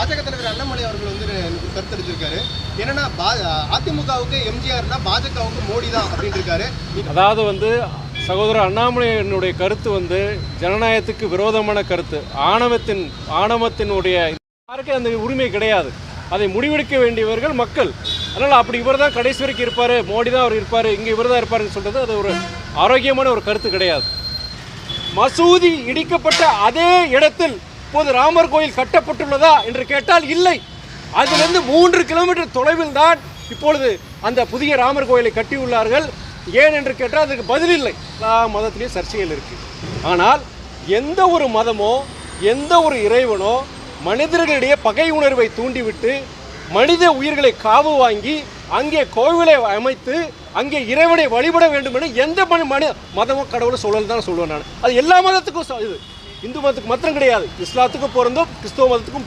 பாஜக தலைவர் அண்ணாமலை அவர்கள் வந்து கருத்தெடுத்திருக்காரு. என்னன்னா அதிமுகவுக்கு எம்ஜிஆர்னா பாஜகவுக்கு மோடி தான் அப்படின்னு இருக்காரு. அதாவது வந்து சகோதரர் அண்ணாமலையினுடைய கருத்து வந்து ஜனநாயகத்துக்கு விரோதமான கருத்து. ஆணவத்தினுடைய யாருக்கும் அந்த உரிமை கிடையாது. அதை முடிவெடுக்க வேண்டியவர்கள் மக்கள். அதனால் அப்படி இவர் தான் கடைசி வரைக்கும் இருப்பார், மோடி தான் அவர் இருப்பார், இங்கே இவர் தான் இருப்பாருன்னு சொல்கிறது அது ஒரு ஆரோக்கியமான ஒரு கருத்து கிடையாது. மசூதி இடிக்கப்பட்ட அதே இடத்தில் இப்போது ராமர் கோயில் கட்டப்பட்டுள்ளதா என்று கேட்டால் இல்லை. அதிலிருந்து 3 கிலோமீட்டர் தொலைவில் தான் இப்பொழுது அந்த புதிய ராமர் கோயிலை கட்டியுள்ளார்கள். ஏன் என்று கேட்டால் அதுக்கு பதில் இல்லை. எல்லா மதத்திலையும் சர்ச்சைகள் இருக்குது. ஆனால் எந்த ஒரு மதமோ எந்த ஒரு இறைவனோ மனிதர்களிடையே பகை உணர்வை தூண்டிவிட்டு மனித உயிர்களை காவு வாங்கி அங்கே கோவிலை அமைத்து அங்கே இறைவனை வழிபட வேண்டும் என எந்த மதமோ கடவுளை சொல்லல் தான் சொல்லுவேன் நான். அது எல்லா மதத்துக்கும் இது இந்து மதத்துக்கு மாத்திரம் கிடையாது, இஸ்லாத்துக்கும் பொருந்தும், கிறிஸ்தவ மதத்துக்கும்